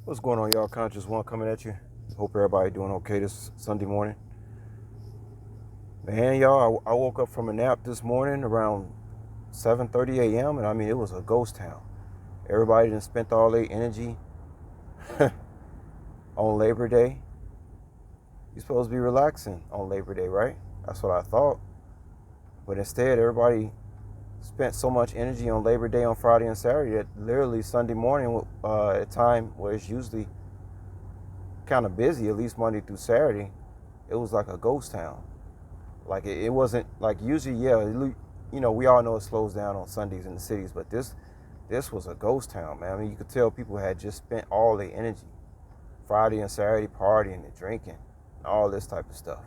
What's going on, y'all? Conscious One coming at you. Hope everybody doing okay this Sunday morning. Man, y'all, I woke up from a nap this morning around 7:30 a.m. and I mean it was a ghost town. Everybody done spent all their energy on Labor Day. You're supposed to be relaxing on Labor Day, right? That's what I thought. But instead, everybody spent so much energy on Labor Day on Friday and Saturday that literally Sunday morning, at a time where it's usually kind of busy, at least Monday through Saturday, it was like a ghost town. Like it wasn't like usually, yeah, we all know it slows down on Sundays in the cities, but this was a ghost town, man. I mean, you could tell people had just spent all their energy Friday and Saturday partying and drinking, all this type of stuff.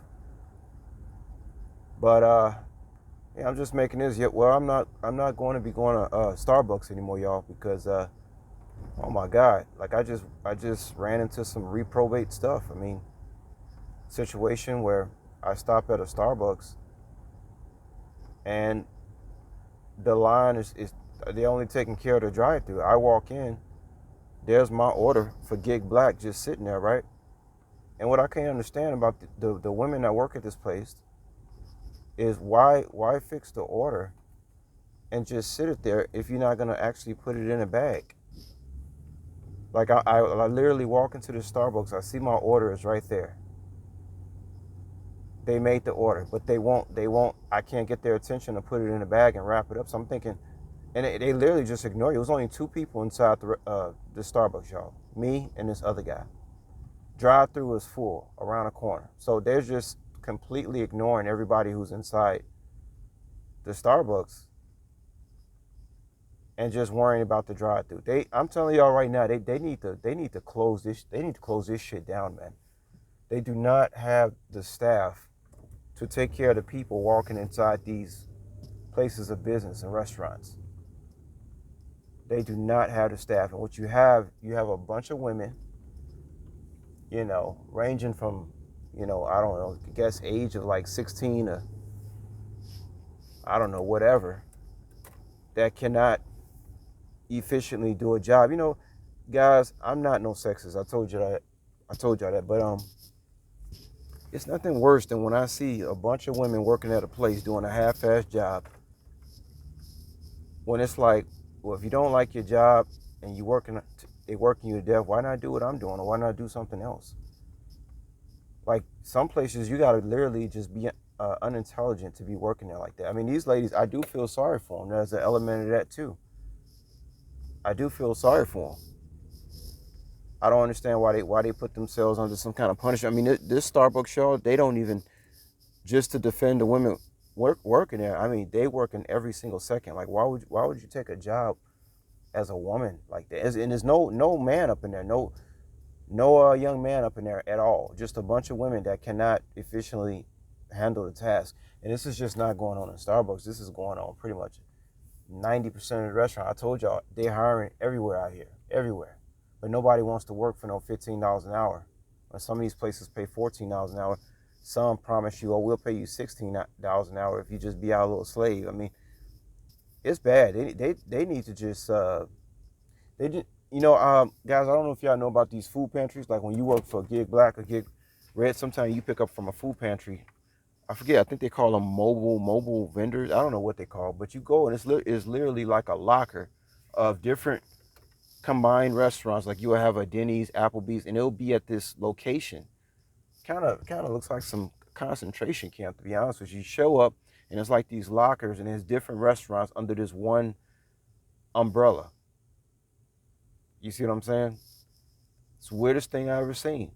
But yeah, I'm just making this. Yeah, well, I'm not going to be going to Starbucks anymore, y'all, because oh my God, like I just ran into some reprobate stuff. I mean, situation where I stop at a Starbucks and the line is they only taking care of the drive through. I walk in, there's my order for Gig Black just sitting there, right? And what I can't understand about the women that work at this place is why fix the order and just sit it there if you're not gonna actually put it in a bag. Like I literally walk into the Starbucks, I see my order is right there. They made the order, but they won't. I can't get their attention to put it in a bag and wrap it up. So I'm thinking, and they literally just ignore you. It was only two people inside the Starbucks, y'all. Me and this other guy. Drive through is full around the corner, so they're just completely ignoring everybody who's inside the Starbucks and just worrying about the drive through. I'm telling y'all right now, they need to close this. They need to close this shit down, man. They do not have the staff to take care of the people walking inside these places of business and restaurants. They do not have the staff. And what you have a bunch of women, ranging from, I don't know, I guess age of like 16 to, I don't know, whatever, that cannot efficiently do a job. Guys, I'm not no sexist. I told you that. I told y'all that. But it's nothing worse than when I see a bunch of women working at a place doing a half-assed job. When it's like, well, if you don't like your job and they working you to death, why not do what I'm doing, or why not do something else? Like some places, you gotta literally just be unintelligent to be working there like that. I mean, these ladies, I do feel sorry for them. There's an element of that too. I do feel sorry for them. I don't understand why they put themselves under some kind of punishment. I mean, this Starbucks show, they don't even, just to defend the women working there. I mean, they working every single second. Like, why would you take a job as a woman like that? And there's no man up in there, no young man up in there at all. Just a bunch of women that cannot efficiently handle the task. And this is just not going on in Starbucks. This is going on pretty much 90% of the restaurant. I told y'all they're hiring everywhere out here, everywhere. But nobody wants to work for no $15 an hour. Or some of these places pay $14 an hour. Some promise you, oh, we'll pay you $16 an hour if you just be our little slave. I mean, it's bad. They need to just they did, guys. I don't know if y'all know about these food pantries. Like when you work for Gig Black or Gig Red, sometimes you pick up from a food pantry. I forget. I think they call them mobile vendors. I don't know what they call, but you go and it's literally like a locker of different combined restaurants. Like you will have a Denny's, Applebee's, and it'll be at this location. Kind of looks like some concentration camp, to be honest with you. You show up and it's like these lockers and there's different restaurants under this one umbrella. You see what I'm saying? It's the weirdest thing I ever seen.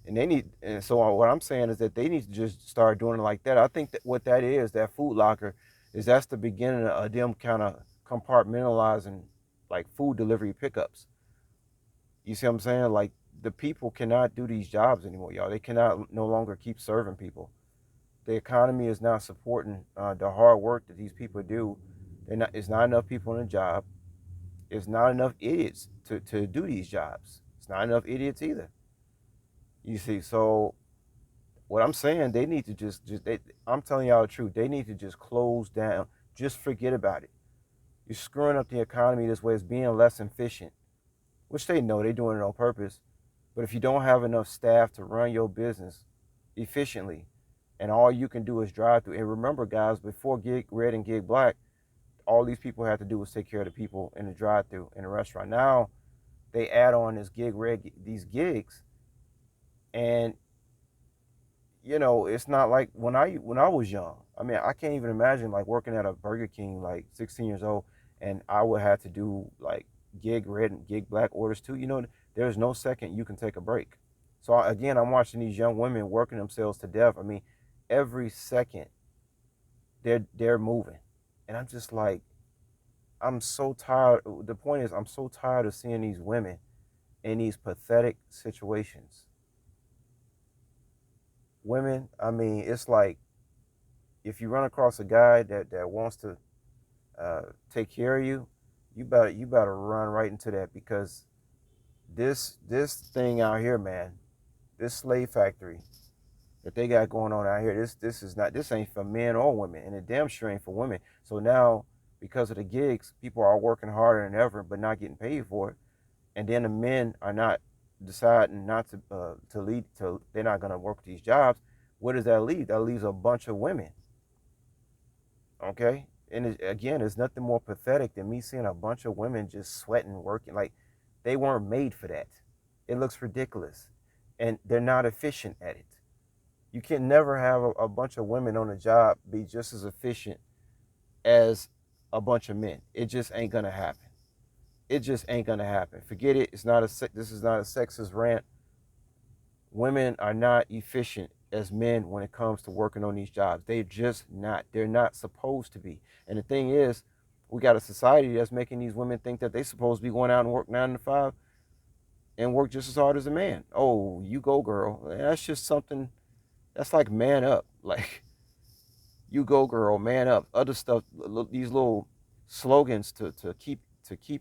And so what I'm saying is that they need to just start doing it like that. I think that what that is, that food locker, is that's the beginning of them kind of compartmentalizing like food delivery pickups. You see what I'm saying? Like the people cannot do these jobs anymore, y'all. They cannot no longer keep serving people. The economy is not supporting the hard work that these people do. It's not enough people in a job. It's not enough idiots to do these jobs. It's not enough idiots either. You see, so what I'm saying, they need to I'm telling y'all the truth. They need to just close down. Just forget about it. You're screwing up the economy this way. It's being less efficient, which they know they're doing it on purpose. But if you don't have enough staff to run your business efficiently, and all you can do is drive through, and remember, guys, before Gig Red and Gig Black, all these people had to do was take care of the people in the drive-through in the restaurant. Now they add on this Gig Red, these gigs, and it's not like when I was young. I mean, I can't even imagine like working at a Burger King like 16 years old, and I would have to do like Gig Red and Gig Black orders too. There's no second you can take a break. So again, I'm watching these young women working themselves to death. I mean, every second they're moving, and I'm just like, I'm so tired. The point is, I'm so tired of seeing these women in these pathetic situations. Women, I mean, it's like if you run across a guy that wants to take care of you, you better run right into that, because this thing out here, man, this slave factory that they got going on out here, this ain't for men or women, and it damn sure ain't for women. So now, because of the gigs, people are working harder than ever, but not getting paid for it, and then the men are not deciding not to lead to, they're not going to work these jobs. What does that leave? That leaves a bunch of women. Okay, and again, there's nothing more pathetic than me seeing a bunch of women just sweating, working like they weren't made for that. It looks ridiculous, and they're not efficient at it. You can never have a bunch of women on a job be just as efficient as a bunch of men. It just ain't gonna happen. It just ain't gonna happen. Forget it. This is not a sexist rant. Women are not efficient as men when it comes to working on these jobs. They're just not. They're not supposed to be. And the thing is, we got a society that's making these women think that they're supposed to be going out and work 9 to 5 and work just as hard as a man. Oh, you go, girl. That's just something. That's like man up. Like, you go, girl, man up. Other stuff. These little slogans to keep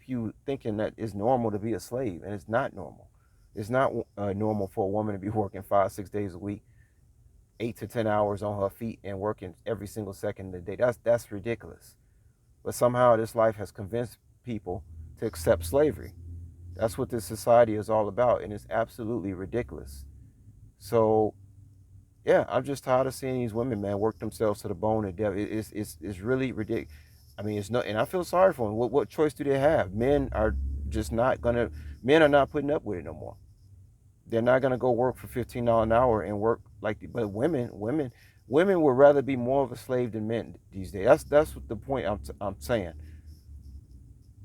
you thinking that it's normal to be a slave, and it's not normal. It's not normal for a woman to be working 5, 6 days a week, 8 to 10 hours on her feet, and working every single second of the day. That's ridiculous. But somehow this life has convinced people to accept slavery. That's what this society is all about, and it's absolutely ridiculous. So yeah, I'm just tired of seeing these women, man, work themselves to the bone and death. It's really ridiculous. I mean, it's no, and I feel sorry for them. What choice do they have? Just not gonna. Men are not putting up with it no more. They're not gonna go work for $15 an hour and work like. But women would rather be more of a slave than men these days. That's the point I'm saying.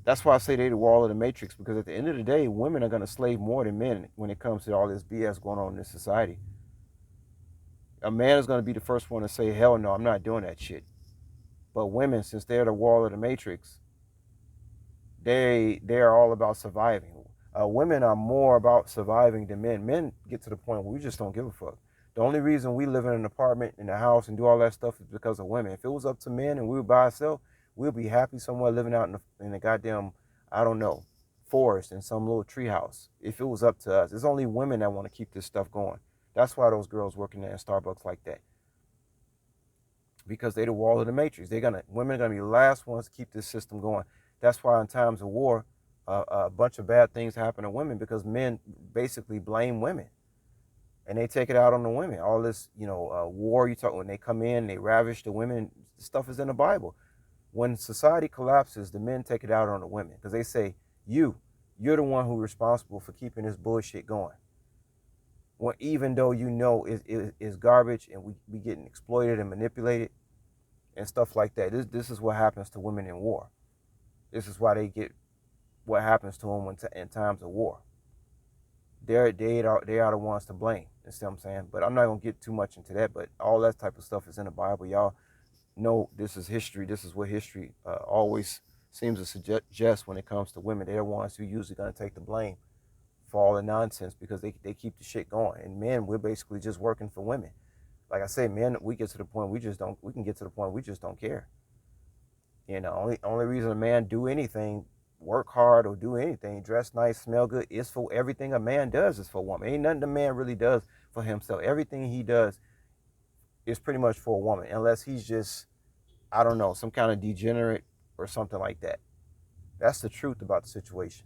That's why I say they the wall of the matrix, because at the end of the day, women are gonna slave more than men when it comes to all this BS going on in this society. A man is gonna be the first one to say, "Hell no, I'm not doing that shit." But women, since they're the wall of the matrix, they are all about surviving. Women are more about surviving than men. Men get to the point where we just don't give a fuck. The only reason we live in an apartment, in a house, and do all that stuff is because of women. If it was up to men and we were by ourselves, we'd be happy somewhere living out in the goddamn, I don't know, forest in some little tree house. If it was up to us, it's only women that want to keep this stuff going. That's why those girls working there in Starbucks like that, because they the wall of the matrix. Women are gonna be the last ones to keep this system going. That's why in times of war, a bunch of bad things happen to women, because men basically blame women, and they take it out on the women. All this, war you talk, when they come in, they ravish the women. Stuff is in the Bible. When society collapses, the men take it out on the women, because they say, you're the one who's responsible for keeping this bullshit going. Well, even though it's garbage, and we getting exploited and manipulated and stuff like that. This is what happens to women in war. This is why they get what happens to them in times of war. They are the ones to blame. You see what I'm saying? But I'm not gonna get too much into that. But all that type of stuff is in the Bible. Y'all know this is history. This is what history always seems to suggest when it comes to women. They're the ones who usually gonna take the blame for all the nonsense, because they keep the shit going. And men, we're basically just working for women. Like I say, men, we get to the point we can get to the point we just don't care. Only reason a man do anything, work hard or do anything, dress nice, smell good, is for everything a man does is for a woman. Ain't nothing a man really does for himself. Everything he does is pretty much for a woman, unless he's just, I don't know, some kind of degenerate or something like that. That's the truth about the situation.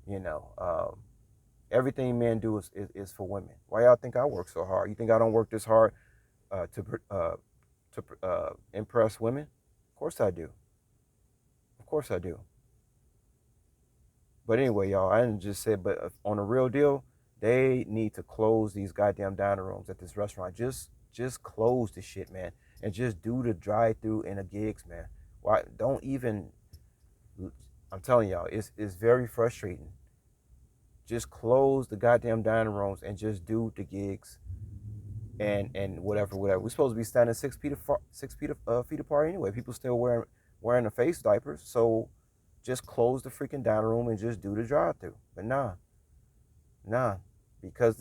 You know, Everything men do is for women. Why y'all think I work so hard? You think I don't work this hard to impress women? Of course I do. Of course I do. But anyway, y'all, I didn't just say, but on a real deal, they need to close these goddamn dining rooms at this restaurant. Just close the shit, man, and just do the drive-through and the gigs, man. Why don't even? I'm telling y'all, it's very frustrating. Just close the goddamn dining rooms and just do the gigs and whatever. We're supposed to be standing 6 feet feet apart anyway. People still wearing the face diapers, so just close the freaking dining room and just do the drive through. But nah, because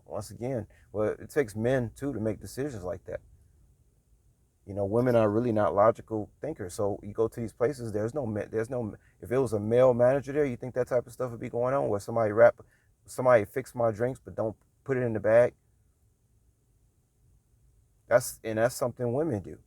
once again, well, it takes men too to make decisions like that. Women are really not logical thinkers. So you go to these places, there's no. If it was a male manager there, you think that type of stuff would be going on, where somebody fix my drinks but don't put it in the bag. That's something women do.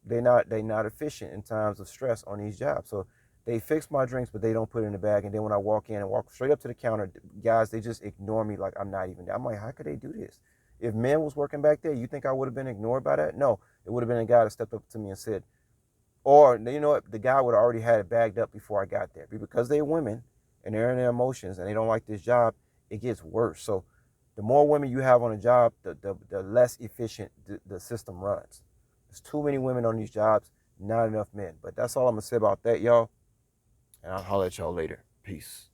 They not efficient in times of stress on these jobs. So they fix my drinks, but they don't put it in the bag. And then when I walk in and walk straight up to the counter, guys, they just ignore me like I'm not even there. I'm like, how could they do this? If men was working back there, you think I would have been ignored by that? No, it would have been a guy that stepped up to me and said, or you know what, the guy would have already had it bagged up before I got there. Because they're women and they're in their emotions and they don't like this job, it gets worse. So the more women you have on a job, the less efficient the system runs. There's too many women on these jobs, not enough men. But that's all I'm going to say about that, y'all. And I'll holler at y'all later. Peace.